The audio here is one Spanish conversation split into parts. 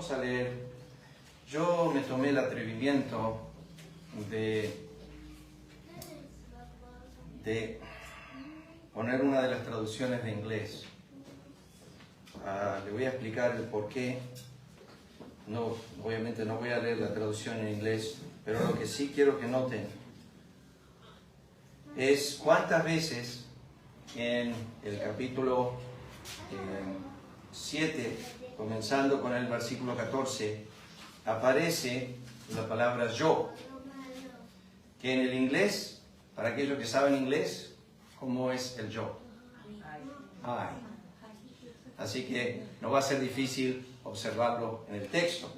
vamos a leer. Yo me tomé el atrevimiento de poner una de las traducciones de inglés. Le voy a explicar el por qué. No, obviamente no voy a leer la traducción en inglés, pero lo que sí quiero que noten es cuántas veces en el capítulo 7, comenzando con el versículo 14, aparece la palabra yo, que en el inglés, para aquellos que saben inglés, ¿cómo es el yo? I. Así que no va a ser difícil observarlo en el texto.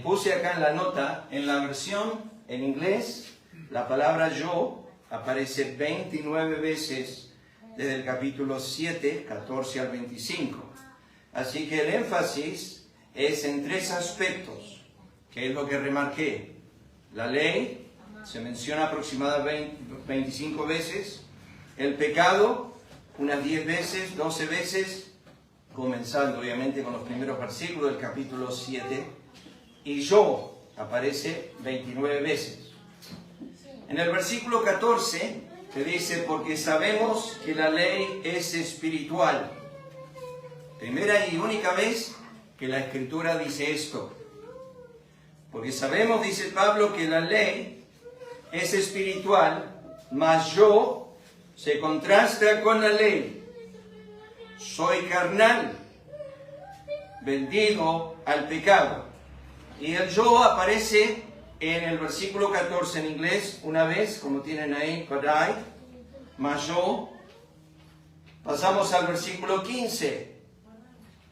Puse acá en la nota, en la versión en inglés, la palabra yo aparece 29 veces desde el capítulo 7, 14 al 25. Así que el énfasis es en tres aspectos, que es lo que remarqué. La ley se menciona aproximadamente 25 veces, el pecado unas 10 veces, 12 veces, comenzando obviamente con los primeros versículos del capítulo 7, y yo aparece 29 veces. En el versículo 14 te dice, porque sabemos que la ley es espiritual. Primera y única vez que la Escritura dice esto. Porque sabemos, dice Pablo, que la ley es espiritual, mas yo se contrasta con la ley. Soy carnal, vendido al pecado. Y el yo aparece en el versículo 14 en inglés, una vez, como tienen ahí, but I, mas yo. Pasamos al versículo 15.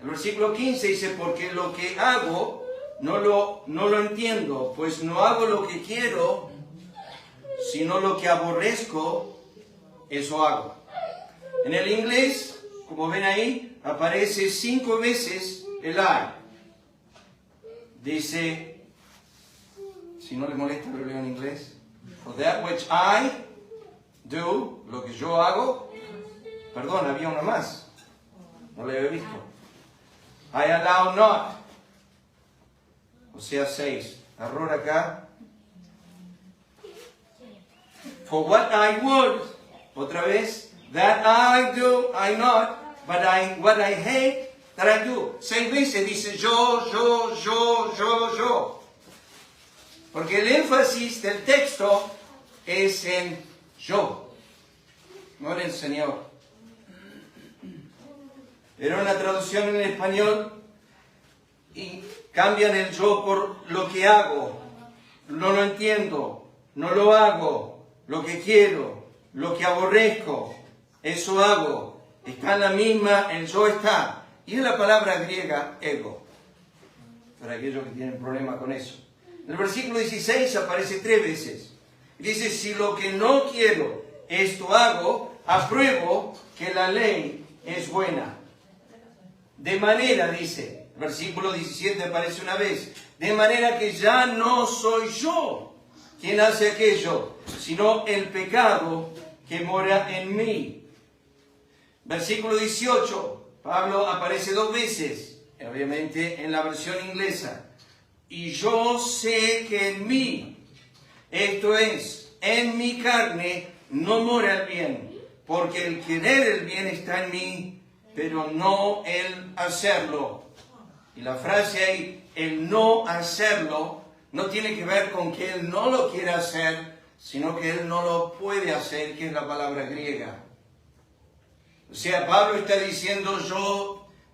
El versículo 15 dice, porque lo que hago no lo entiendo, pues no hago lo que quiero, sino lo que aborrezco, eso hago. En el inglés, como ven ahí, aparece 5 veces el I. Dice, si no les molesta, lo leo en inglés. For that which I do, lo que yo hago. Perdón, había una más. No la había visto. I allow not. O sea, 6. Error acá. For what I would. Otra vez. That I do, I not. But what I hate, that I do. 6 veces dice yo. Porque el énfasis del texto es en yo, no en el Señor. Pero en la traducción en español y cambian el yo por lo que hago. No lo entiendo, no lo hago, lo que quiero, lo que aborrezco, eso hago. Está en la misma, el yo está. Y es la palabra griega ego, para aquellos que tienen problema con eso. En el versículo 16 aparece 3 veces. Dice, si lo que no quiero, esto hago, apruebo que la ley es buena. De manera, dice, versículo 17 aparece una vez, de manera que ya no soy yo quien hace aquello, sino el pecado que mora en mí. Versículo 18, Pablo aparece 2 veces, obviamente en la versión inglesa. Y yo sé que en mí, esto es, en mi carne, no mora el bien, porque el querer el bien está en mí, pero no el hacerlo. Y la frase ahí, el no hacerlo, no tiene que ver con que él no lo quiera hacer, sino que él no lo puede hacer, que es la palabra griega. O sea, Pablo está diciendo,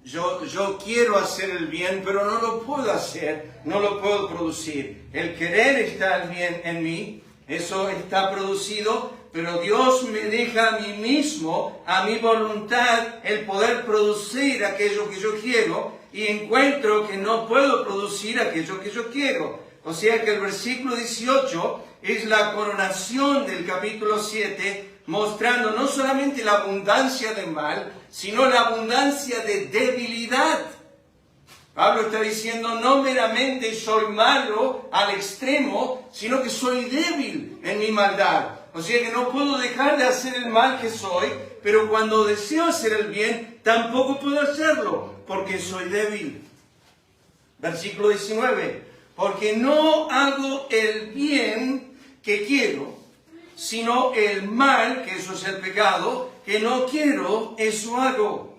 yo quiero hacer el bien, pero no lo puedo hacer, no lo puedo producir. El querer está el bien en mí, eso está producido, pero Dios me deja a mí mismo, a mi voluntad, el poder producir aquello que yo quiero, y encuentro que no puedo producir aquello que yo quiero. O sea que el versículo 18 es la coronación del capítulo 7, mostrando no solamente la abundancia del mal, sino la abundancia de debilidad. Pablo está diciendo, no meramente soy malo al extremo, sino que soy débil en mi maldad. O sea que no puedo dejar de hacer el mal que soy, pero cuando deseo hacer el bien, tampoco puedo hacerlo, porque soy débil. Versículo 19. Porque no hago el bien que quiero, sino el mal, que eso es el pecado, que no quiero, eso hago.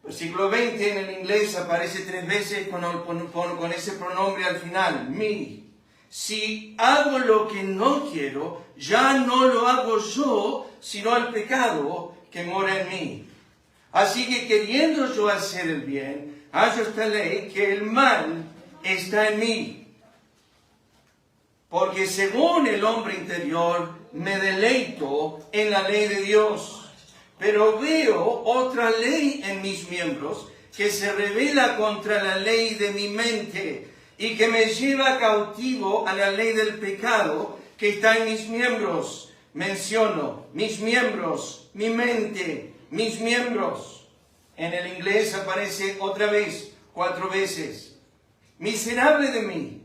Versículo 20 en el inglés aparece 3 veces con ese pronombre al final, me. Si hago lo que no quiero, ya no lo hago yo, sino el pecado que mora en mí. Así que queriendo yo hacer el bien, hallo esta ley que el mal está en mí. Porque según el hombre interior, me deleito en la ley de Dios. Pero veo otra ley en mis miembros que se revela contra la ley de mi mente y que me lleva cautivo a la ley del pecado que está en mis miembros. Menciono mis miembros, mi mente, mis miembros. En el inglés aparece otra vez, 4 veces. Miserable de mí.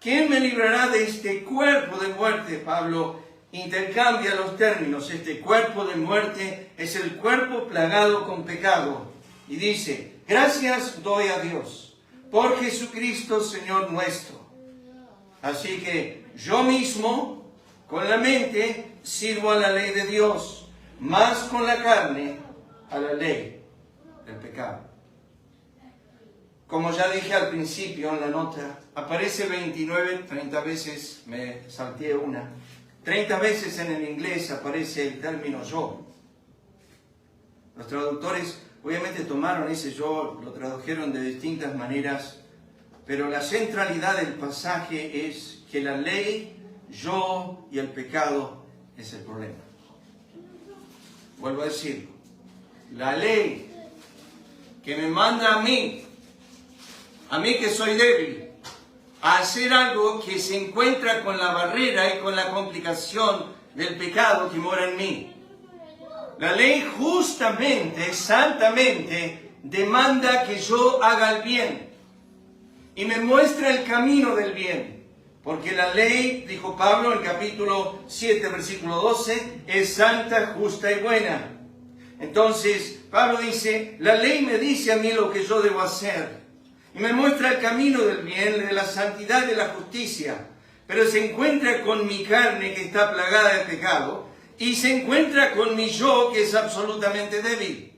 ¿Quién me librará de este cuerpo de muerte? Pablo intercambia los términos. Este cuerpo de muerte es el cuerpo plagado con pecado. Y dice, gracias doy a Dios por Jesucristo, Señor nuestro. Así que yo mismo, con la mente, sirvo a la ley de Dios, más con la carne, a la ley del pecado. Como ya dije al principio en la nota, aparece 30 veces, me salté una. 30 veces en el inglés aparece el término yo. Los traductores obviamente tomaron ese yo, lo tradujeron de distintas maneras, pero la centralidad del pasaje es que la ley, yo y el pecado es el problema. Vuelvo a decirlo. La ley que me manda a mí que soy débil, a hacer algo que se encuentra con la barrera y con la complicación del pecado que mora en mí. La ley justamente, santamente, demanda que yo haga el bien y me muestra el camino del bien. Porque la ley, dijo Pablo en capítulo 7, versículo 12, es santa, justa y buena. Entonces, Pablo dice, la ley me dice a mí lo que yo debo hacer. Y me muestra el camino del bien, de la santidad y de la justicia. Pero se encuentra con mi carne que está plagada de pecado. Y se encuentra con mi yo que es absolutamente débil.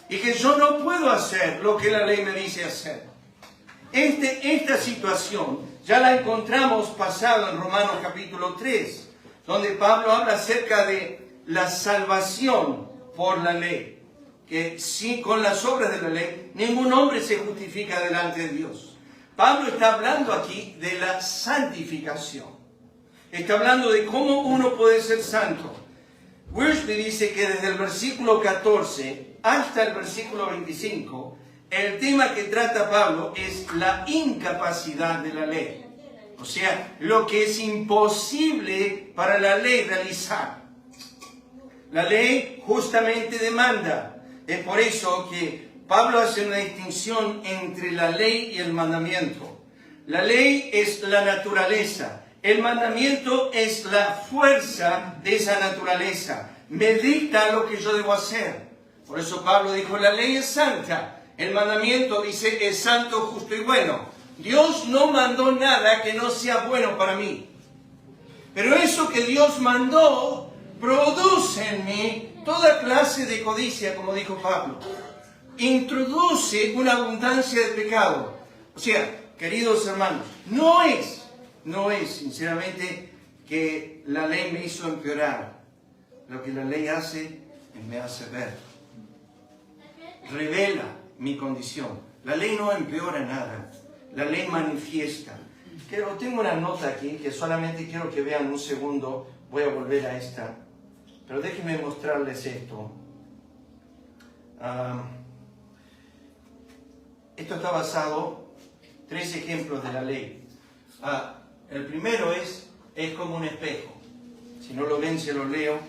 Y que yo no puedo hacer lo que la ley me dice hacer. Esta situación ya la encontramos pasado en Romanos capítulo 3. Donde Pablo habla acerca de la salvación por la ley. Que sí, con las obras de la ley, ningún hombre se justifica delante de Dios. Pablo está hablando aquí de la santificación. Está hablando de cómo uno puede ser santo. Wiersbe dice que desde el versículo 14 hasta el versículo 25, el tema que trata Pablo es la incapacidad de la ley. O sea, lo que es imposible para la ley realizar. La ley justamente demanda. Es por eso que Pablo hace una distinción entre la ley y el mandamiento. La ley es la naturaleza. El mandamiento es la fuerza de esa naturaleza. Me dicta lo que yo debo hacer. Por eso Pablo dijo, la ley es santa. El mandamiento dice, es santo, justo y bueno. Dios no mandó nada que no sea bueno para mí. Pero eso que Dios mandó produce en mí toda clase de codicia, como dijo Pablo. Introduce una abundancia de pecado. O sea, queridos hermanos, no es, sinceramente, que la ley me hizo empeorar. Lo que la ley hace, me hace ver. Revela mi condición. La ley no empeora nada. La ley manifiesta. Tengo una nota aquí que solamente quiero que vean un segundo. Voy a volver a esta. Pero déjenme mostrarles esto. Esto está basado en 3 ejemplos de la ley. El primero es como un espejo. Si no lo ven, se lo leo.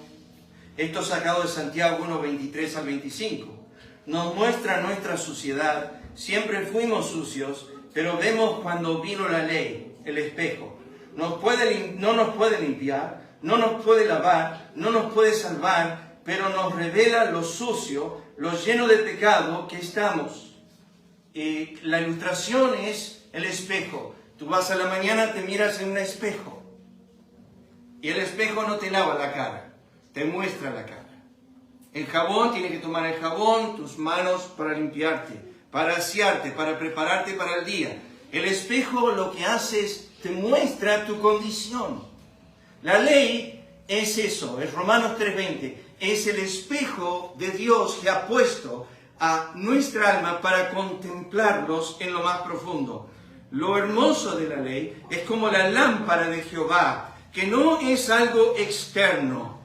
Esto sacado de Santiago 1, 23 al 25. Nos muestra nuestra suciedad. Siempre fuimos sucios, pero vemos cuando vino la ley, el espejo. No nos puede limpiar, no nos puede lavar, no nos puede salvar, pero nos revela lo sucio, lo lleno de pecado que estamos. la ilustración es el espejo. Tú vas a la mañana, te miras en un espejo. Y el espejo no te lava la cara, te muestra la cara. El jabón, tienes que tomar el jabón, tus manos para limpiarte, para asearte, para prepararte para el día. El espejo lo que hace es, te muestra tu condición. La ley es eso, es Romanos 3:20, es el espejo de Dios que ha puesto a nuestra alma para contemplarlos en lo más profundo. Lo hermoso de la ley es como la lámpara de Jehová, que no es algo externo,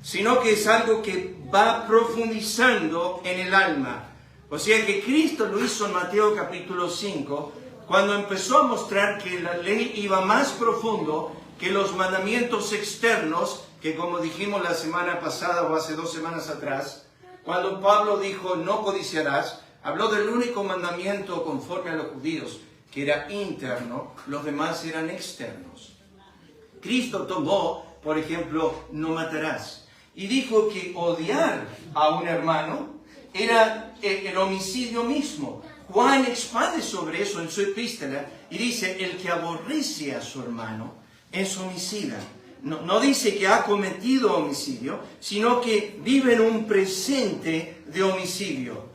sino que es algo que va profundizando en el alma. O sea que Cristo lo hizo en Mateo capítulo 5, cuando empezó a mostrar que la ley iba más profundo que los mandamientos externos, que como dijimos la semana pasada o hace 2 semanas atrás, cuando Pablo dijo no codiciarás, habló del único mandamiento conforme a los judíos, que era interno, los demás eran externos. Cristo tomó, por ejemplo, no matarás, y dijo que odiar a un hermano era el homicidio mismo. Juan expande sobre eso en su epístola y dice, el que aborrece a su hermano es homicida. No dice que ha cometido homicidio, sino que vive en un presente de homicidio.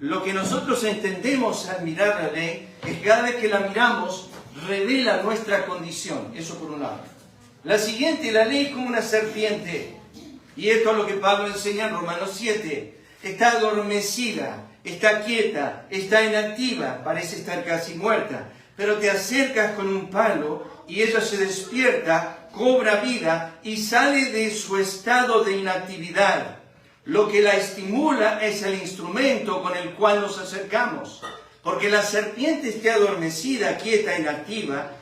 Lo que nosotros entendemos al mirar la ley es que cada vez que la miramos revela nuestra condición. Eso por un lado. La siguiente, la ley es como una serpiente. Y esto es lo que Pablo enseña en Romanos 7. Está adormecida, está quieta, está inactiva, parece estar casi muerta. Pero te acercas con un palo y ella se despierta, cobra vida y sale de su estado de inactividad. Lo que la estimula es el instrumento con el cual nos acercamos. Porque la serpiente esté adormecida, quieta, inactiva,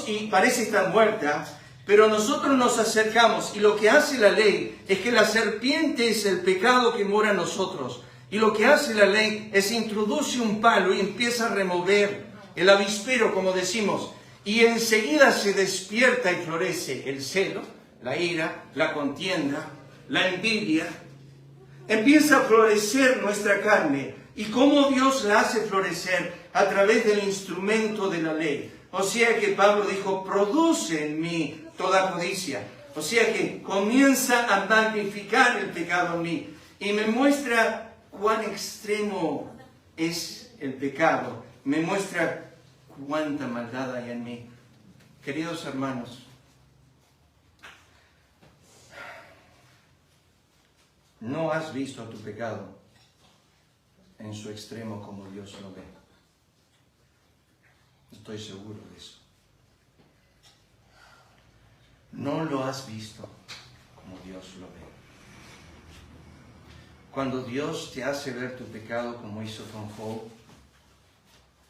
y parece estar muerta, pero nosotros nos acercamos y lo que hace la ley es que la serpiente es el pecado que mora en nosotros. Y lo que hace la ley es introduce un palo y empieza a remover el avispero, como decimos, y enseguida se despierta y florece el celo, la ira, la contienda, la envidia. Empieza a florecer nuestra carne. ¿Y cómo Dios la hace florecer? A través del instrumento de la ley. O sea que Pablo dijo, produce en mí toda codicia. O sea que comienza a magnificar el pecado en mí. Y me muestra cuán extremo es el pecado. Me muestra cuánta maldad hay en mí. Queridos hermanos, no has visto tu pecado en su extremo como Dios lo ve. Estoy seguro de eso. No lo has visto como Dios lo ve. Cuando Dios te hace ver tu pecado como hizo con Job,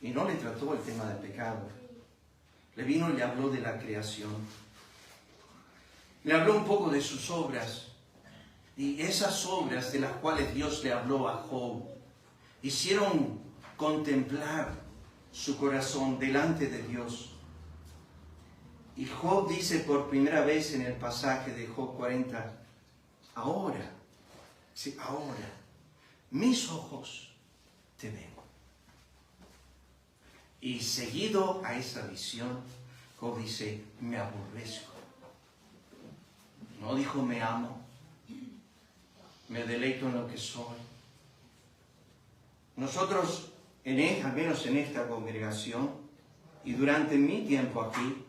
y no le trató el tema del pecado, le vino y le habló de la creación, le habló un poco de sus obras, y esas obras de las cuales Dios le habló a Job, hicieron contemplar su corazón delante de Dios. Y Job dice por primera vez en el pasaje de Job 40, ahora, sí, ahora, mis ojos te ven. Y seguido a esa visión, Job dice, me aborrezco. No dijo me amo, me deleito en lo que soy. Nosotros, al menos en esta congregación, y durante mi tiempo aquí,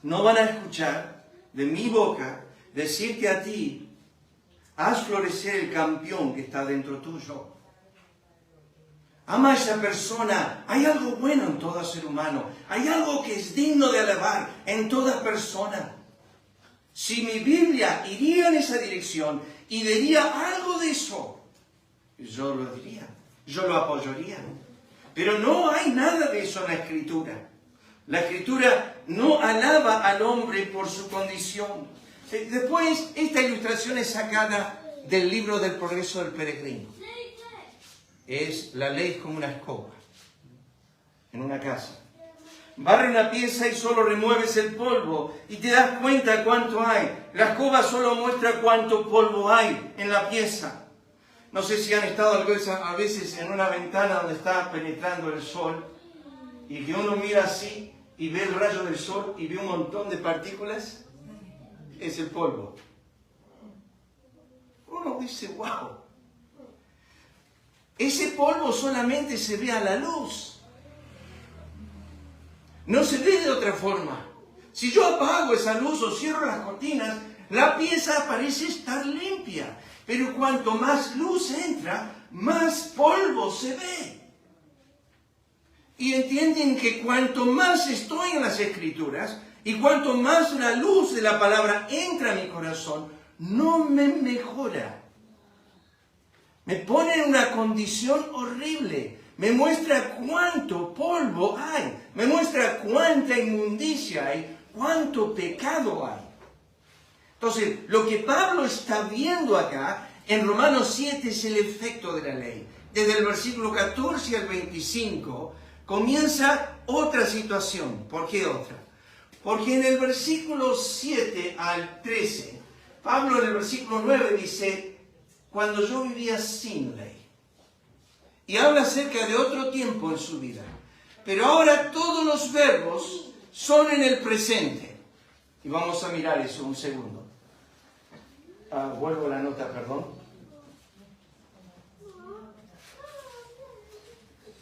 no van a escuchar de mi boca decirte a ti, haz florecer el campeón que está dentro tuyo. Ama a esa persona. Hay algo bueno en todo ser humano. Hay algo que es digno de alabar en toda persona. Si mi Biblia iría en esa dirección y diría algo de eso, yo lo diría, yo lo apoyaría. Pero no hay nada de eso en la Escritura. La Escritura no alaba al hombre por su condición. Después, esta ilustración es sacada del libro del Progreso del Peregrino. Es la ley como una escoba en una casa. Barre una pieza y solo remueves el polvo y te das cuenta cuánto hay. La escoba solo muestra cuánto polvo hay en la pieza. No sé si han estado a veces en una ventana donde está penetrando el sol y que uno mira así y ve el rayo del sol y ve un montón de partículas. Es el polvo. Uno dice, wow. Ese polvo solamente se ve a la luz. No se ve de otra forma. Si yo apago esa luz o cierro las cortinas, la pieza parece estar limpia. Pero cuanto más luz entra, más polvo se ve. Y entienden que cuanto más estoy en las Escrituras y cuanto más la luz de la palabra entra a mi corazón, no me mejora. Me pone en una condición horrible. Me muestra cuánto polvo hay. Me muestra cuánta inmundicia hay. Cuánto pecado hay. Entonces, lo que Pablo está viendo acá en Romanos 7 es el efecto de la ley. Desde el versículo 14 al 25 comienza otra situación. ¿Por qué otra? Porque en el versículo 7 al 13, Pablo en el versículo 9 dice, cuando yo vivía sin ley. Y habla acerca de otro tiempo en su vida. Pero ahora todos los verbos son en el presente. Y vamos a mirar eso un segundo. Vuelvo a la nota, perdón.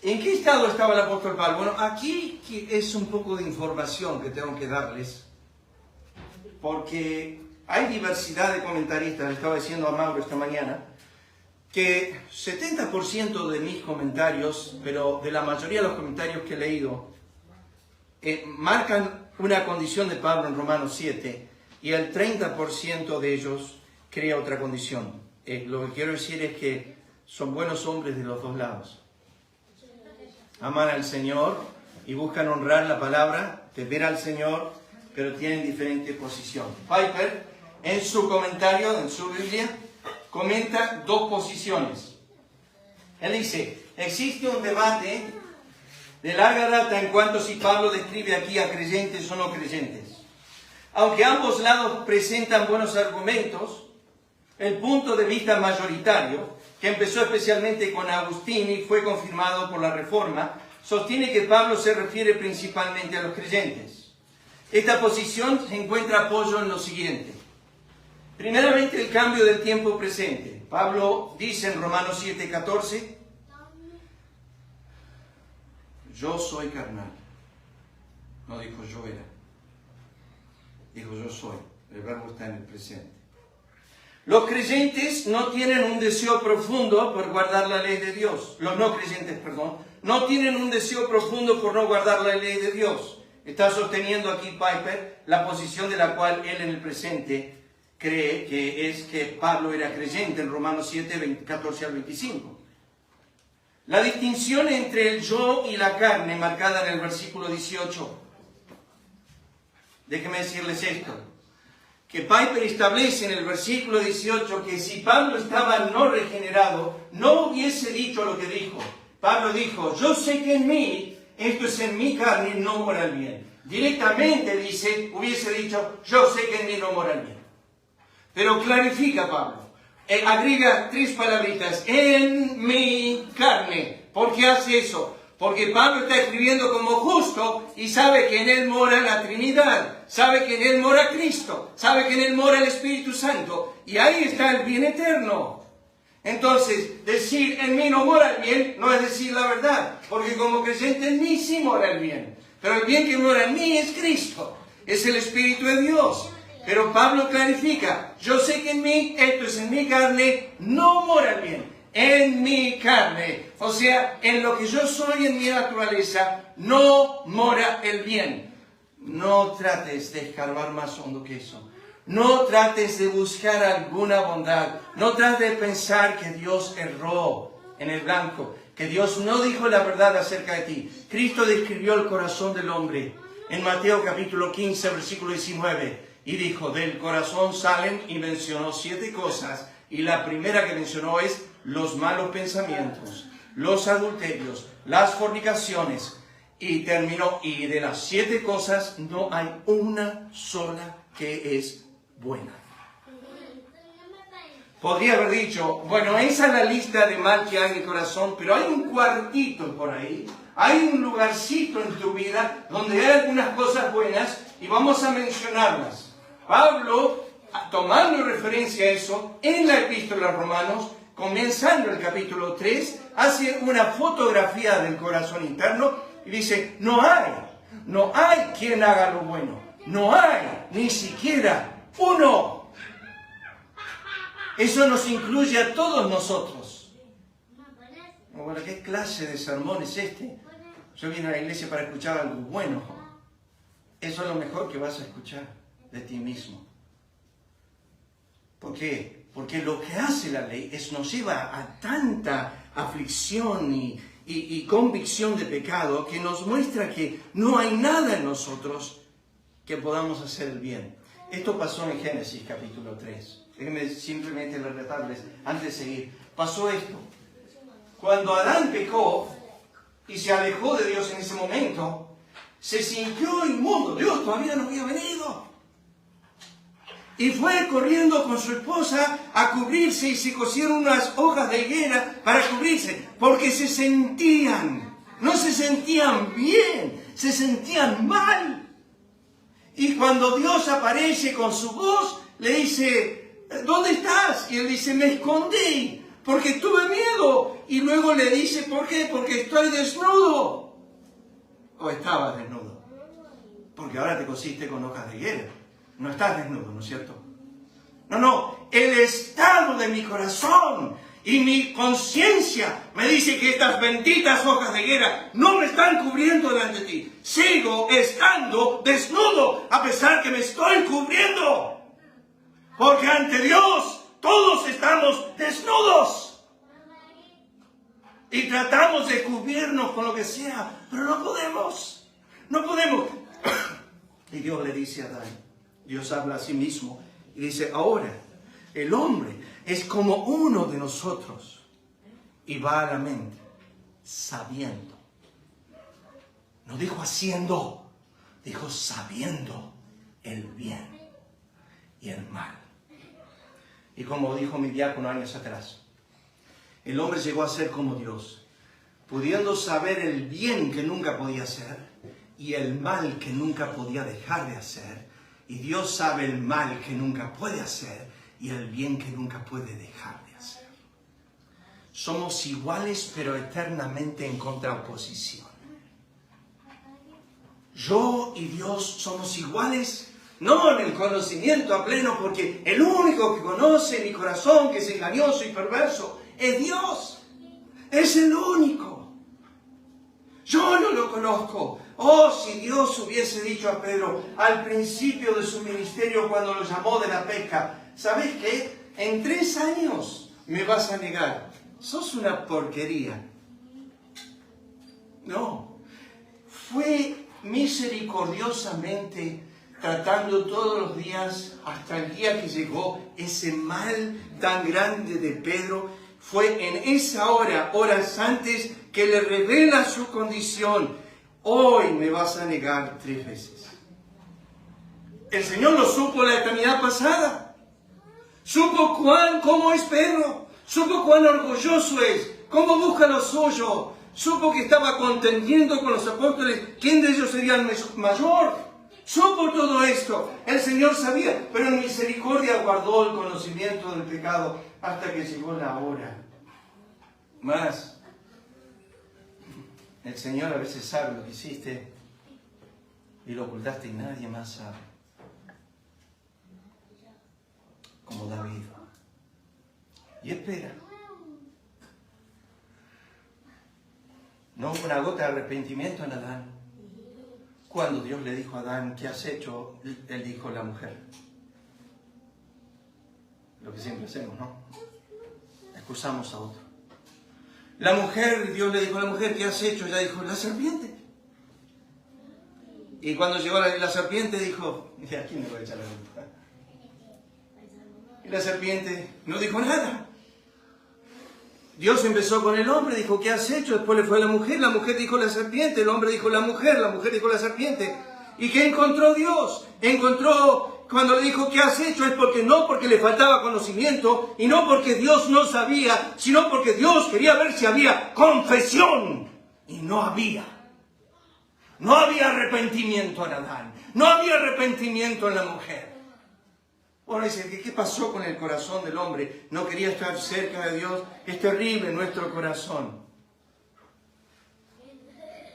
¿En qué estado estaba el apóstol Pablo? Bueno, aquí es un poco de información que tengo que darles. Porque hay diversidad de comentaristas. Le estaba diciendo a Mauro esta mañana que 70% de mis comentarios, pero de la mayoría de los comentarios que he leído, marcan una condición de Pablo en Romanos 7 y el 30% de ellos crea otra condición. Lo que quiero decir es que son buenos hombres de los dos lados. Aman al Señor y buscan honrar la palabra, temer al Señor, pero tienen diferente posición. Piper, en su comentario, en su Biblia, comenta dos posiciones. Él dice, existe un debate de larga data en cuanto si Pablo describe aquí a creyentes o no creyentes. Aunque ambos lados presentan buenos argumentos, el punto de vista mayoritario, que empezó especialmente con Agustín y fue confirmado por la Reforma, sostiene que Pablo se refiere principalmente a los creyentes. Esta posición se encuentra apoyo en lo siguiente. Primeramente, el cambio del tiempo presente. Pablo dice en Romanos 7:14, yo soy carnal. No dijo yo era. Dijo yo soy. El verbo está en el presente. Los creyentes no tienen un deseo profundo por guardar la ley de Dios. Los no creyentes, perdón, no tienen un deseo profundo por no guardar la ley de Dios. Está sosteniendo aquí Piper la posición de la cual él en el presente cree que es que Pablo era creyente en Romanos 7, 14 al 25. La distinción entre el yo y la carne marcada en el versículo 18. Déjenme decirles esto. Que Piper establece en el versículo 18 que si Pablo estaba no regenerado, no hubiese dicho lo que dijo. Pablo dijo, yo sé que en mí, esto es en mi carne, no mora el bien. Directamente dice, hubiese dicho, yo sé que en mí no mora el bien. Pero clarifica Pablo, agrega tres palabritas, en mi carne. ¿Por qué hace eso? Porque Pablo está escribiendo como justo y sabe que en él mora la Trinidad, sabe que en él mora Cristo, sabe que en él mora el Espíritu Santo y ahí está el bien eterno. Entonces, decir en mí no mora el bien no es decir la verdad, porque como creyente en mí sí mora el bien, pero el bien que mora en mí es Cristo, es el Espíritu de Dios. Pero Pablo clarifica, yo sé que en mí, esto es en mi carne, no mora el bien. En mi carne, o sea, en lo que yo soy, en mi naturaleza, no mora el bien. No trates de escarbar más hondo que eso. No trates de buscar alguna bondad. No trates de pensar que Dios erró en el blanco, que Dios no dijo la verdad acerca de ti. Cristo describió el corazón del hombre en Mateo capítulo 15, versículo 19, y dijo, del corazón salen, y mencionó 7 cosas, y la primera que mencionó es los malos pensamientos, los adulterios, las fornicaciones, y terminó, y de las 7 cosas no hay una sola que es buena. Podría haber dicho, bueno, esa es la lista de mal que hay en el corazón, pero hay un cuartito por ahí, hay un lugarcito en tu vida donde hay algunas cosas buenas y vamos a mencionarlas. Pablo, tomando referencia a eso, en la epístola a Romanos, comenzando el capítulo 3, hace una fotografía del corazón interno y dice, no hay quien haga lo bueno, no hay ni siquiera uno. Eso nos incluye a todos nosotros. Bueno, ¿qué clase de sermón es este? Yo vine a la iglesia para escuchar algo bueno. Eso es lo mejor que vas a escuchar de ti mismo. ¿Por qué? Porque lo que hace la ley nos lleva a tanta aflicción y convicción de pecado que nos muestra que no hay nada en nosotros que podamos hacer el bien. Esto pasó en Génesis capítulo 3. Déjenme simplemente relatarles antes de seguir. Pasó esto. Cuando Adán pecó y se alejó de Dios en ese momento, se sintió inmundo. Dios todavía no había venido. Y fue corriendo con su esposa a cubrirse y se cosieron unas hojas de higuera para cubrirse. Porque no se sentían bien, se sentían mal. Y cuando Dios aparece con su voz, le dice, ¿dónde estás? Y él dice, me escondí porque tuve miedo. Y luego le dice, ¿por qué? Porque estoy desnudo. O estaba desnudo. Porque ahora te cosiste con hojas de higuera. No estás desnudo, ¿no es cierto? No, el estado de mi corazón y mi conciencia me dice que estas benditas hojas de higuera no me están cubriendo delante de ti. Sigo estando desnudo a pesar que me estoy cubriendo. Porque ante Dios todos estamos desnudos. Y tratamos de cubrirnos con lo que sea, pero no podemos. No podemos. Y Dios le dice a Adán, Dios habla a sí mismo y dice, ahora el hombre es como uno de nosotros. Y va a la mente, sabiendo. No dijo haciendo, dijo sabiendo el bien y el mal. Y como dijo mi diácono años atrás, el hombre llegó a ser como Dios, pudiendo saber el bien que nunca podía hacer y el mal que nunca podía dejar de hacer. Y Dios sabe el mal que nunca puede hacer y el bien que nunca puede dejar de hacer. Somos iguales pero eternamente en contraposición. Yo y Dios somos iguales, no en el conocimiento a pleno, porque el único que conoce mi corazón, que es engañoso y perverso, es Dios. Es el único. Yo no lo conozco. Oh, si Dios hubiese dicho a Pedro al principio de su ministerio cuando lo llamó de la pesca, ¿sabes qué? En 3 años me vas a negar. Sos una porquería. No. Fue misericordiosamente tratando todos los días hasta el día que llegó ese mal tan grande de Pedro. Fue en esa hora, horas antes, que le revela su condición. Hoy me vas a negar 3 veces. El Señor lo supo la eternidad pasada. Supo cómo es Pedro. Supo cuán orgulloso es. Cómo busca lo suyo. Supo que estaba contendiendo con los apóstoles. ¿Quién de ellos sería el mayor? Supo todo esto. El Señor sabía. Pero en misericordia guardó el conocimiento del pecado hasta que llegó la hora. Más. El Señor a veces sabe lo que hiciste y lo ocultaste y nadie más sabe. Como David. Y espera. No hubo una gota de arrepentimiento en Adán. Cuando Dios le dijo a Adán, ¿qué has hecho? Él dijo, la mujer. Lo que siempre hacemos, ¿no? Excusamos a otro. La mujer, Dios le dijo a la mujer, ¿qué has hecho? Ella dijo, la serpiente. Y cuando llegó la serpiente dijo, ¿a quién le voy a echar la culpa? Y la serpiente no dijo nada. Dios empezó con el hombre, dijo, ¿qué has hecho? Después le fue a la mujer dijo la serpiente, el hombre dijo la mujer dijo la serpiente. ¿Y qué encontró Dios? Encontró cuando le dijo, ¿qué has hecho? Es porque no porque le faltaba conocimiento y no porque Dios no sabía, sino porque Dios quería ver si había confesión. Y no había. No había arrepentimiento en Adán. No había arrepentimiento en la mujer. Bueno, dice, ¿qué pasó con el corazón del hombre? No quería estar cerca de Dios. Es terrible nuestro corazón.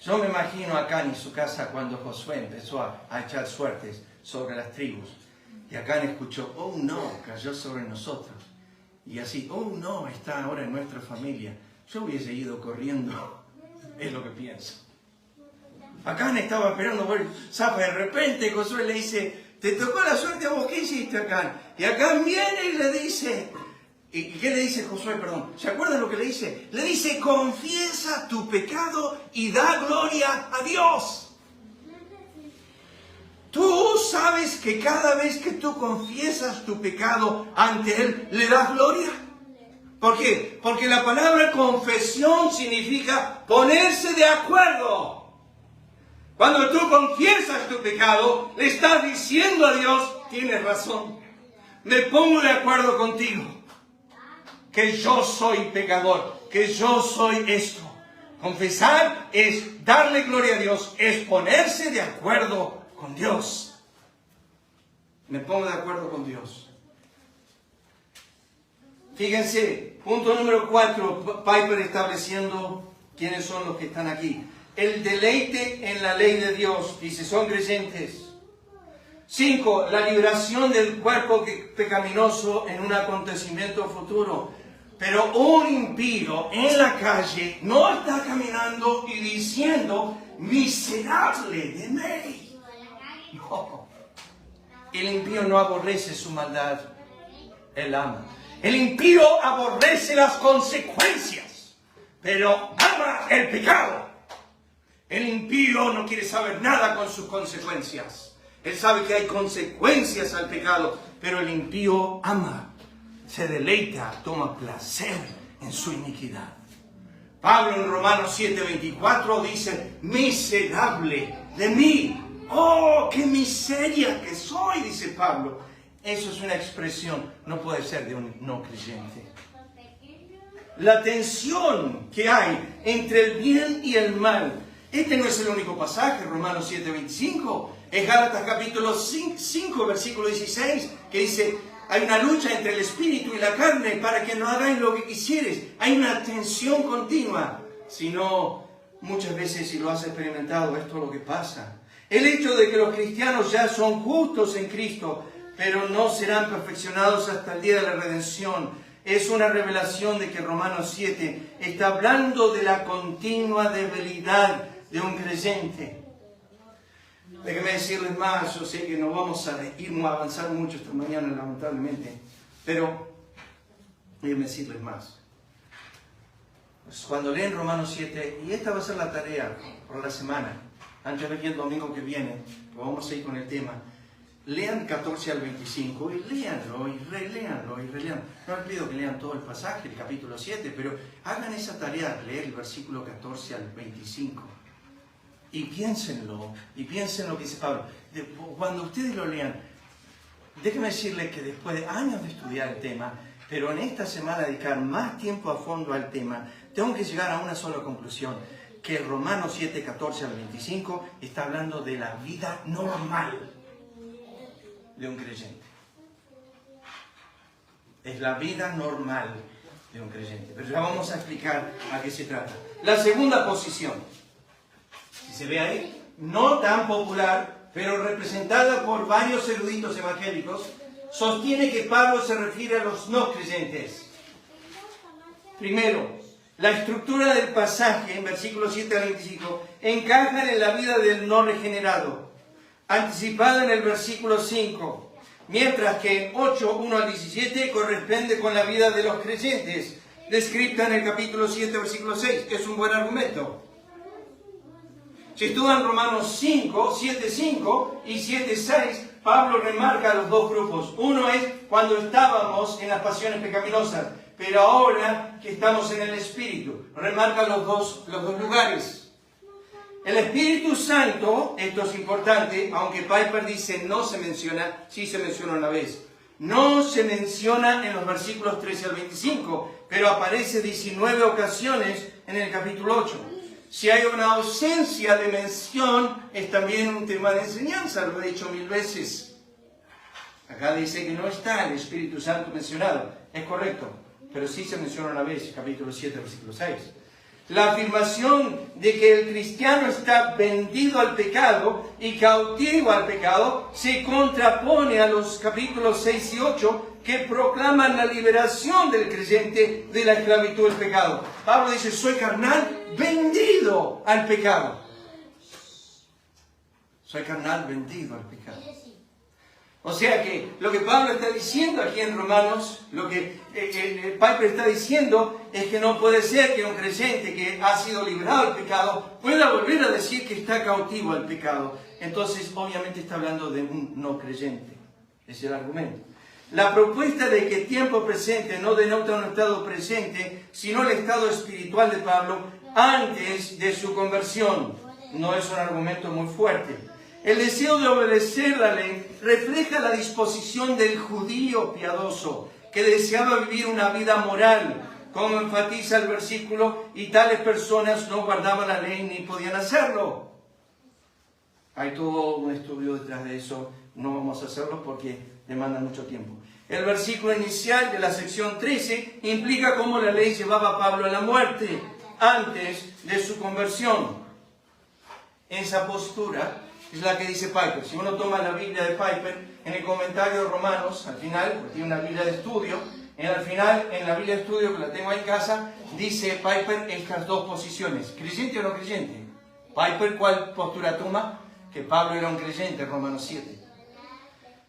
Yo me imagino acá en su casa cuando Josué empezó a echar suertes sobre las tribus. Y Acán escuchó, oh no, cayó sobre nosotros. Y así, oh no, está ahora en nuestra familia. Yo hubiese ido corriendo, es lo que pienso. Acán estaba esperando por Zafa. De repente Josué le dice, te tocó la suerte a vos, ¿qué hiciste, Acán? Y Acán viene y le dice, ¿y qué le dice Josué? Perdón, ¿se acuerdan lo que le dice? Le dice, confiesa tu pecado y da gloria a Dios. Tú sabes que cada vez que tú confiesas tu pecado ante Él, ¿le das gloria? ¿Por qué? Porque la palabra confesión significa ponerse de acuerdo. Cuando tú confiesas tu pecado, le estás diciendo a Dios, tienes razón, me pongo de acuerdo contigo, que yo soy pecador, que yo soy esto. Confesar es darle gloria a Dios, es ponerse de acuerdo con Dios. Me pongo de acuerdo con Dios. Fíjense, punto número 4, Piper estableciendo quiénes son los que están aquí. El deleite en la ley de Dios, dice, son creyentes. 5, la liberación del cuerpo pecaminoso en un acontecimiento futuro. Pero un impío en la calle no está caminando y diciendo, miserable de mí. No. El impío no aborrece su maldad, él ama. El impío aborrece las consecuencias, pero ama el pecado. El impío no quiere saber nada con sus consecuencias. Él sabe que hay consecuencias al pecado, pero el impío ama, se deleita, toma placer en su iniquidad. Pablo en Romanos 7:24 dice, miserable de mí. ¡Oh, qué miseria que soy!, dice Pablo. Eso es una expresión, no puede ser de un no creyente. La tensión que hay entre el bien y el mal. Este no es el único pasaje, Romanos 7:25. Es Gálatas capítulo 5, versículo 16, que dice, hay una lucha entre el espíritu y la carne para que no hagáis lo que quisieres. Hay una tensión continua. Si no, muchas veces, si lo has experimentado, esto es lo que pasa. El hecho de que los cristianos ya son justos en Cristo, pero no serán perfeccionados hasta el día de la redención, es una revelación de que Romanos 7 está hablando de la continua debilidad de un creyente. Déjenme decirles más, yo sé que no vamos a avanzar mucho esta mañana, lamentablemente, pero déjenme decirles más. Pues cuando leen Romanos 7, y esta va a ser la tarea por la semana, antes de que el domingo que viene, vamos a ir con el tema, lean 14 al 25 y léanlo y reléanlo y reléanlo. No les pido que lean todo el pasaje, el capítulo 7, pero hagan esa tarea, leer el versículo 14 al 25. Y piensen lo que dice Pablo. Cuando ustedes lo lean, déjenme decirles que después de años de estudiar el tema, pero en esta semana dedicar más tiempo a fondo al tema, tengo que llegar a una sola conclusión, que Romanos 7, 14 al 25 está hablando de la vida normal de un creyente. Es la vida normal de un creyente. Pero ya vamos a explicar a qué se trata. La segunda posición, si se ve ahí, no tan popular, pero representada por varios eruditos evangélicos, sostiene que Pablo se refiere a los no creyentes. Primero, la estructura del pasaje, en versículos 7 al 25, encaja en la vida del no regenerado, anticipada en el versículo 5, mientras que en 8, 1 al 17, corresponde con la vida de los creyentes, descrita en el capítulo 7, versículo 6. Es un buen argumento. Si estudian Romanos 5, 7, 5 y 7, 6, Pablo remarca los dos grupos. Uno es cuando estábamos en las pasiones pecaminosas, pero ahora que estamos en el Espíritu. Remarca los dos lugares. El Espíritu Santo, esto es importante, aunque Piper dice no se menciona, sí se menciona una vez. No se menciona en los versículos 13 al 25, pero aparece 19 ocasiones en el capítulo 8. Si hay una ausencia de mención, es también un tema de enseñanza, lo he dicho 1000 veces. Acá dice que no está el Espíritu Santo mencionado, es correcto, pero sí se menciona una vez, capítulo 7, versículo 6. La afirmación de que el cristiano está vendido al pecado y cautivo al pecado se contrapone a los capítulos 6 y 8 que proclaman la liberación del creyente de la esclavitud del pecado. Pablo dice, soy carnal vendido al pecado. Soy carnal vendido al pecado. O sea que lo que Pablo está diciendo aquí en Romanos, lo que Piper está diciendo es que no puede ser que un creyente que ha sido liberado del pecado pueda volver a decir que está cautivo al pecado. Entonces, obviamente está hablando de un no creyente. Ese es el argumento. La propuesta de que tiempo presente no denota un estado presente, sino el estado espiritual de Pablo antes de su conversión. No es un argumento muy fuerte. El deseo de obedecer la ley refleja la disposición del judío piadoso que deseaba vivir una vida moral, como enfatiza el versículo, y tales personas no guardaban la ley ni podían hacerlo. Hay todo un estudio detrás de eso, no vamos a hacerlo porque demanda mucho tiempo. El versículo inicial de la sección 13 implica cómo la ley llevaba a Pablo a la muerte antes de su conversión. Esa postura es la que dice Piper. Si uno toma la Biblia de Piper, en el comentario de Romanos, al final, porque tiene una Biblia de estudio, al final, en la Biblia de estudio que la tengo ahí en casa, dice Piper estas dos posiciones, creyente o no creyente. Piper, ¿cuál postura toma? Que Pablo era un creyente, Romanos 7.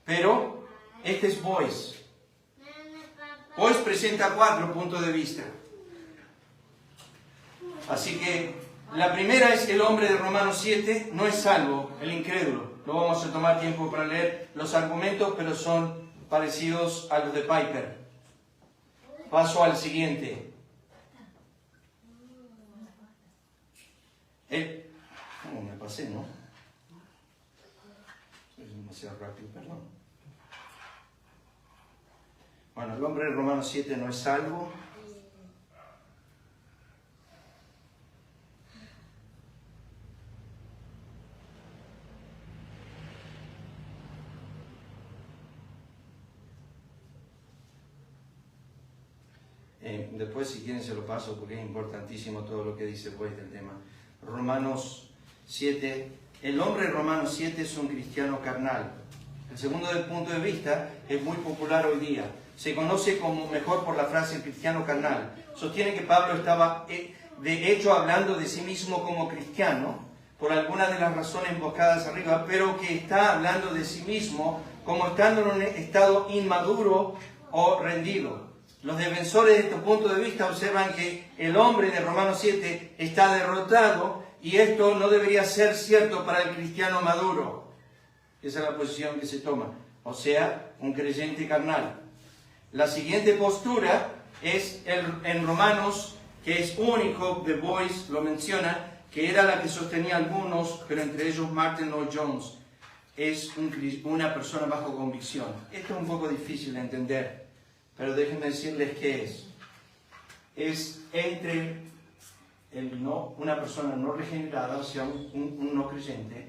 Pero, este es Boyce. Boyce presenta 4 puntos de vista. Así que, la primera es que el hombre de Romanos 7 no es salvo, el incrédulo. No vamos a tomar tiempo para leer los argumentos, pero son parecidos a los de Piper. Paso al siguiente. Me pasé, ¿no? Es demasiado rápido, perdón. Bueno, el hombre de Romanos 7 no es salvo. Después, si quieren, se lo paso porque es importantísimo todo lo que dice Boyce del tema. Romanos 7. El hombre de Romanos 7 es un cristiano carnal. El segundo punto de vista es muy popular hoy día. Se conoce como mejor por la frase cristiano carnal. Sostiene que Pablo estaba, de hecho, hablando de sí mismo como cristiano, por algunas de las razones invocadas arriba, pero que está hablando de sí mismo como estando en un estado inmaduro o rendido. Los defensores de este punto de vista observan que el hombre de Romanos 7 está derrotado y esto no debería ser cierto para el cristiano maduro. Esa es la posición que se toma, o sea, un creyente carnal. La siguiente postura es en Romanos, que es único, de Boyce lo menciona, que era la que sostenía algunos, pero entre ellos Martin Lloyd-Jones, es una persona bajo convicción. Esto es un poco difícil de entender. Pero déjenme decirles qué es. Es entre una persona no regenerada, o sea, un no creyente,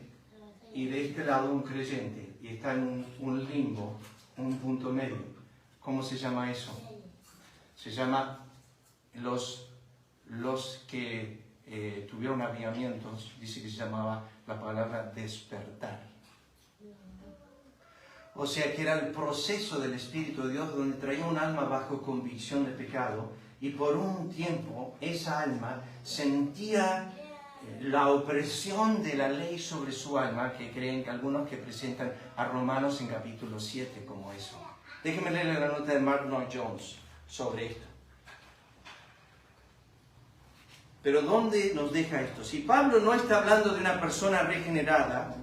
y de este lado un creyente, y está en un limbo, un punto medio. ¿Cómo se llama eso? Se llama los que tuvieron avivamientos, dice que se llamaba la palabra despertar. O sea que era el proceso del Espíritu de Dios donde traía un alma bajo convicción de pecado y por un tiempo esa alma sentía la opresión de la ley sobre su alma, que creen que algunos que presentan a Romanos en capítulo 7 como eso. Déjenme leer la nota de Martin Lloyd-Jones sobre esto. Pero ¿dónde nos deja esto? Si Pablo no está hablando de una persona regenerada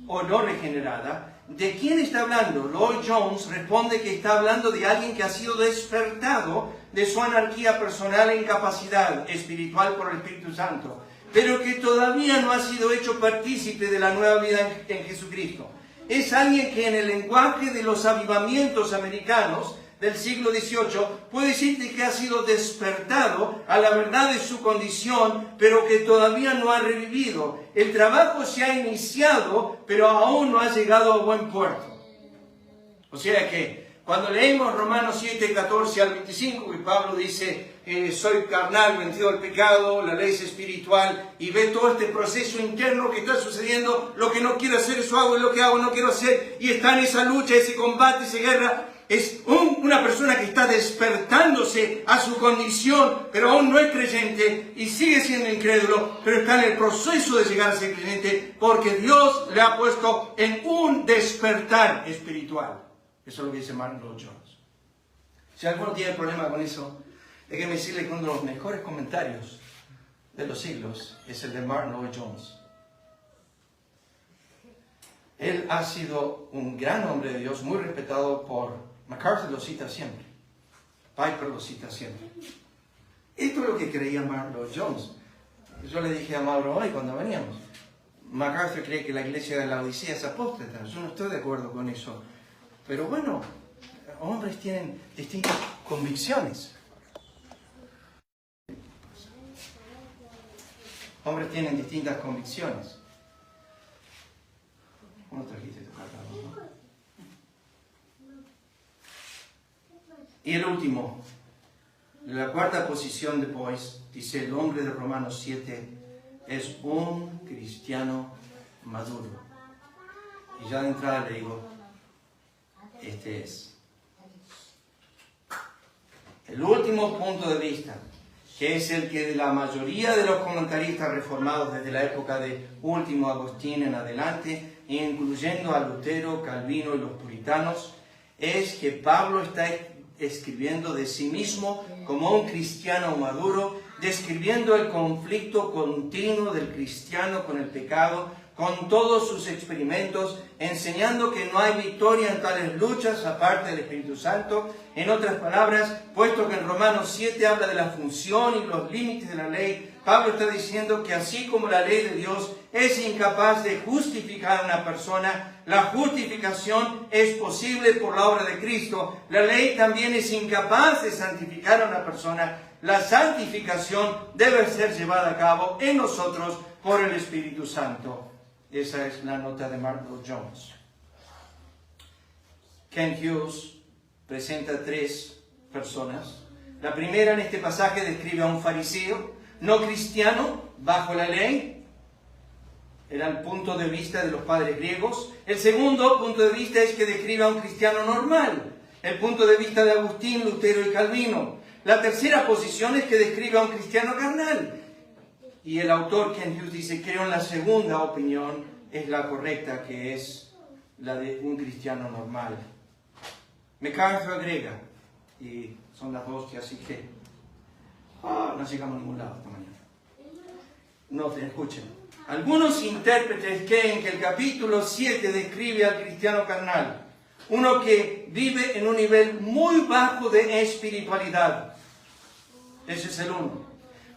o no regenerada, ¿de quién está hablando? Lloyd-Jones responde que está hablando de alguien que ha sido despertado de su anarquía personal e incapacidad espiritual por el Espíritu Santo. pero que todavía no ha sido hecho partícipe de la nueva vida en Jesucristo. Es alguien que en el lenguaje de los avivamientos americanos del siglo XVIII puede decirte que ha sido despertado a la verdad de su condición, pero que todavía no ha revivido. El trabajo se ha iniciado, pero aún no ha llegado a buen puerto. O sea que cuando leemos Romanos 7, 14 al 25, que Pablo dice, soy carnal, vencido al pecado, la ley es espiritual, y ve todo este proceso interno que está sucediendo, lo que no quiero hacer, eso hago, y lo que hago no quiero hacer, y está en esa lucha, ese combate, esa guerra. Es una persona que está despertándose a su condición, pero aún no es creyente y sigue siendo incrédulo, pero está en el proceso de llegar a ser creyente porque Dios le ha puesto en un despertar espiritual. Eso es lo que dice Martin Lloyd-Jones. Si alguno tiene problema con eso, déjeme decirle que uno de los mejores comentarios de los siglos es el de Martin Lloyd-Jones. Él ha sido un gran hombre de Dios, muy respetado por MacArthur, lo cita siempre. Piper lo cita siempre. Esto es lo que creía Martin Lloyd-Jones. Yo le dije a Mauro hoy cuando veníamos. MacArthur cree que la iglesia de la Odisea es apóstata. Yo no estoy de acuerdo con eso. Pero bueno, hombres tienen distintas convicciones. Hombres tienen distintas convicciones. ¿Cómo trajiste tu carta? Y el último, la cuarta posición después, dice el hombre de Romanos 7, es un cristiano maduro. Y ya de entrada le digo, este es. El último punto de vista, que es el que de la mayoría de los comentaristas reformados desde la época de Último Agustín en adelante, incluyendo a Lutero, Calvino y los puritanos, es que Pablo está escribiendo de sí mismo como un cristiano maduro, describiendo el conflicto continuo del cristiano con el pecado, con todos sus experimentos, enseñando que no hay victoria en tales luchas aparte del Espíritu Santo. En otras palabras, puesto que en Romanos 7 habla de la función y los límites de la ley, Pablo está diciendo que así como la ley de Dios es incapaz de justificar a una persona, la justificación es posible por la obra de Cristo. La ley también es incapaz de santificar a una persona. La santificación debe ser llevada a cabo en nosotros por el Espíritu Santo. Esa es la nota de Martin Lloyd-Jones. Kent Hughes presenta tres personas. La primera en este pasaje describe a un fariseo no cristiano bajo la ley. Era el punto de vista de los padres griegos. El segundo punto de vista es que describe a un cristiano normal. El punto de vista de Agustín, Lutero y Calvino. La tercera posición es que describe a un cristiano carnal. Y el autor Kent Hughes dice, creo en la segunda opinión es la correcta, que es la de un cristiano normal. MacArthur agrega, y son las dos, así que no llegamos a ningún lado esta mañana. No te escuchen. Algunos intérpretes creen que el capítulo 7 describe al cristiano carnal, uno que vive en un nivel muy bajo de espiritualidad. Ese es el uno.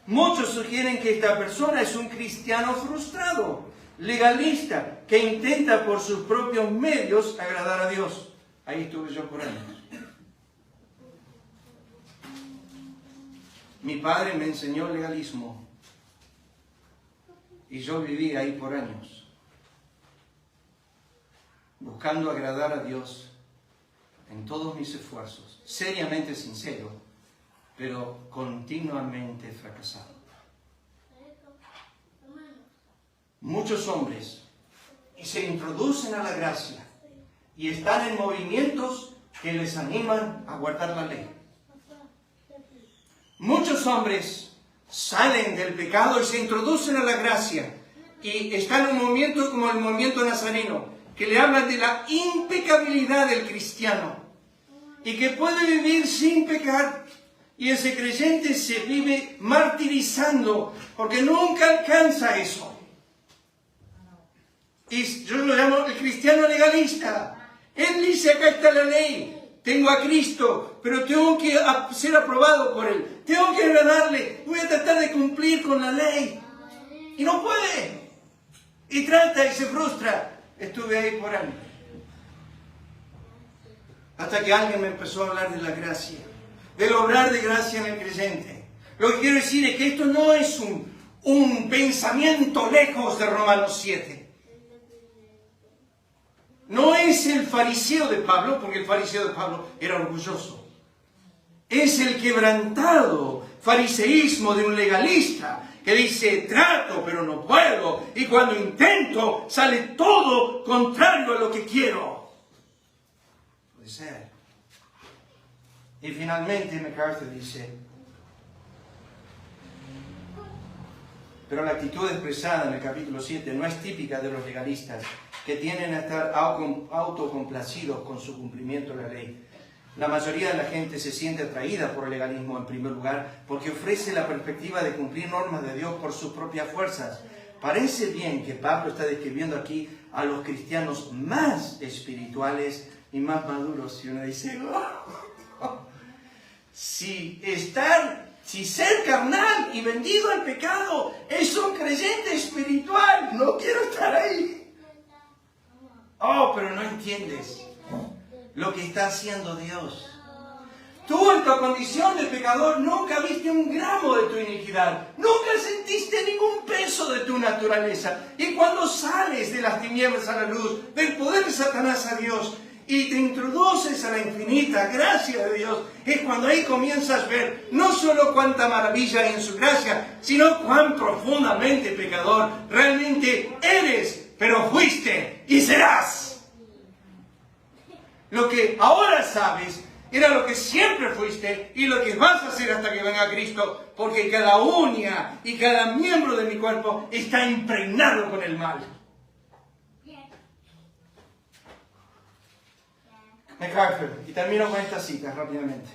Muchos sugieren que esta persona es un cristiano frustrado, legalista, que intenta por sus propios medios agradar a Dios. Ahí estuve yo por años. Mi padre me enseñó legalismo y yo viví ahí por años, buscando agradar a Dios en todos mis esfuerzos, seriamente sincero, pero continuamente fracasado. Muchos hombres se introducen a la gracia y están en movimientos que les animan a guardar la ley. Muchos hombres salen del pecado y se introducen a la gracia y están en un movimiento como el movimiento nazareno, que le hablan de la impecabilidad del cristiano y que puede vivir sin pecar. Y ese creyente se vive martirizando porque nunca alcanza eso. Y yo lo llamo el cristiano legalista. Él dice, acá está la ley, tengo a Cristo, pero tengo que ser aprobado por Él. Tengo que agradarle, voy a tratar de cumplir con la ley. Y no puede. Y trata y se frustra. Estuve ahí por años. Hasta que alguien me empezó a hablar de la gracia. Del obrar de gracia en el creyente. Lo que quiero decir es que esto no es un pensamiento lejos de Romanos 7. No es el fariseo de Pablo, porque el fariseo de Pablo era orgulloso. Es el quebrantado fariseísmo de un legalista que dice, trato pero no puedo, y cuando intento sale todo contrario a lo que quiero. Puede ser. Y finalmente MacArthur dice, pero la actitud expresada en el capítulo 7 no es típica de los legalistas, que tienden a estar autocomplacidos con su cumplimiento de la ley. La mayoría de la gente se siente atraída por el legalismo en primer lugar porque ofrece la perspectiva de cumplir normas de Dios por sus propias fuerzas. Parece bien que Pablo está describiendo aquí a los cristianos más espirituales y más maduros. Y uno dice, si ser carnal y vendido al pecado es un creyente espiritual, no quiero estar ahí. Oh, pero no entiendes lo que está haciendo Dios. Tú en tu condición de pecador nunca viste un gramo de tu iniquidad. Nunca sentiste ningún peso de tu naturaleza. Y cuando sales de las tinieblas a la luz, del poder de Satanás a Dios, y te introduces a la infinita gracia de Dios, es cuando ahí comienzas a ver no solo cuánta maravilla hay en su gracia, sino cuán profundamente pecador realmente eres. Pero fuiste y serás. Lo que ahora sabes era lo que siempre fuiste y lo que vas a hacer hasta que venga Cristo, porque cada uña y cada miembro de mi cuerpo está impregnado con el mal. MacArthur, y termino con esta cita rápidamente.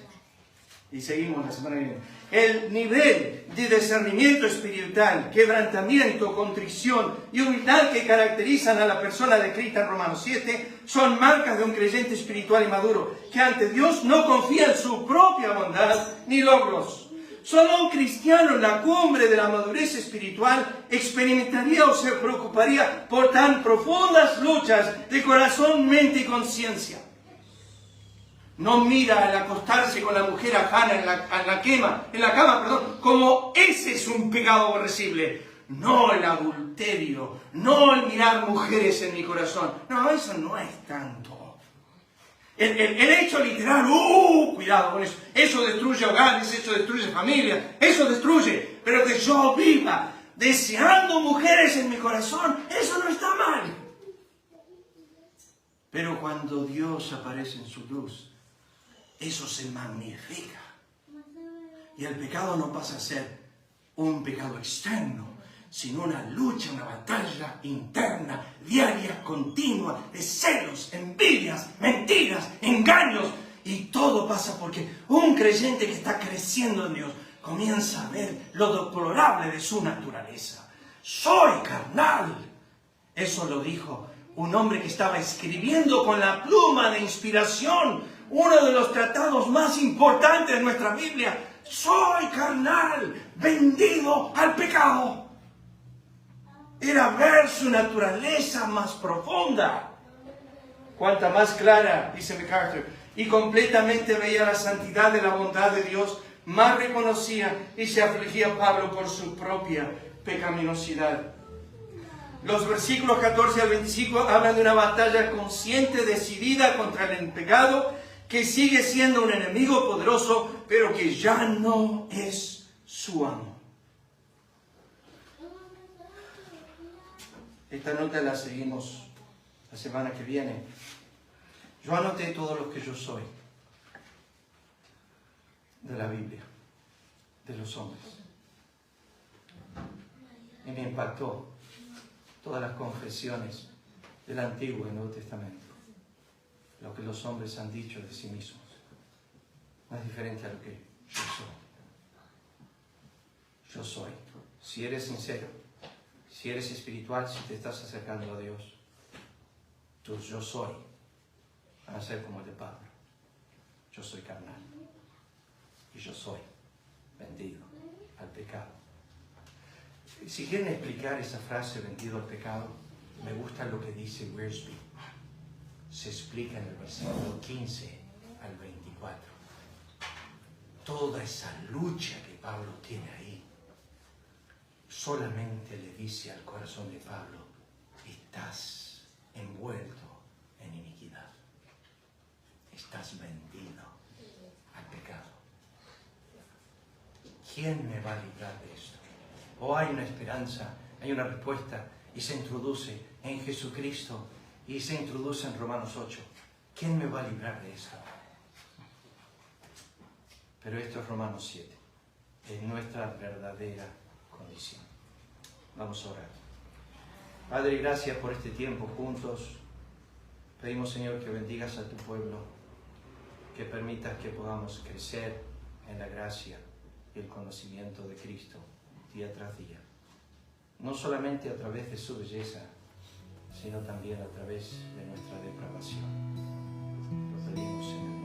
Y seguimos la semana que viene. El nivel de discernimiento espiritual, quebrantamiento, contrición y humildad que caracterizan a la persona descrita en Romanos 7 son marcas de un creyente espiritual y maduro, que ante Dios no confía en su propia bondad ni logros. Solo un cristiano en la cumbre de la madurez espiritual experimentaría o se preocuparía por tan profundas luchas de corazón, mente y conciencia. No mira al acostarse con la mujer ajana en la cama, como ese es un pecado aborrecible. No el adulterio, no el mirar mujeres en mi corazón. No, eso no es tanto. El hecho literal, cuidado con eso. Eso destruye hogares, eso destruye familias, eso destruye. Pero que yo viva deseando mujeres en mi corazón, eso no está mal. Pero cuando Dios aparece en su luz, eso se magnifica. Y el pecado no pasa a ser un pecado externo, sino una lucha, una batalla interna, diaria, continua, de celos, envidias, mentiras, engaños. Y todo pasa porque un creyente que está creciendo en Dios comienza a ver lo deplorable de su naturaleza. Soy carnal. Eso lo dijo un hombre que estaba escribiendo con la pluma de inspiración uno de los tratados más importantes de nuestra Biblia. Soy carnal, vendido al pecado. Era ver su naturaleza más profunda. Cuanta más clara, dice MacArthur, y completamente veía la santidad de la bondad de Dios, más reconocía y se afligía Pablo por su propia pecaminosidad. Los versículos 14 al 25 hablan de una batalla consciente, decidida contra el pecado, que sigue siendo un enemigo poderoso, pero que ya no es su amo. Esta nota la seguimos la semana que viene. Yo anoté todo lo que yo soy de la Biblia, de los hombres. Y me impactó todas las confesiones del Antiguo y Nuevo Testamento. Lo que los hombres han dicho de sí mismos. No es diferente a lo que yo soy. Yo soy. Si eres sincero, si eres espiritual, si te estás acercando a Dios, tu yo soy van a ser como el de Pablo. Yo soy carnal. Y yo soy vendido al pecado. Si quieren explicar esa frase, vendido al pecado, me gusta lo que dice Wiersbe. Se explica en el versículo 15 al 24. Toda esa lucha que Pablo tiene ahí, solamente le dice al corazón de Pablo: estás envuelto en iniquidad. Estás vendido al pecado. ¿Quién me va a librar de esto? O hay una esperanza, hay una respuesta, y se introduce en Jesucristo, y se introduce en Romanos 8. ¿Quién me va a librar de esto? Pero esto es Romanos 7, es nuestra verdadera condición. Vamos a orar. Padre, gracias por este tiempo juntos. Pedimos, Señor, que bendigas a tu pueblo, que permitas que podamos crecer en la gracia y el conocimiento de Cristo día tras día. No solamente a través de su belleza, sino también a través de nuestra depravación. Lo pedimos, Señor.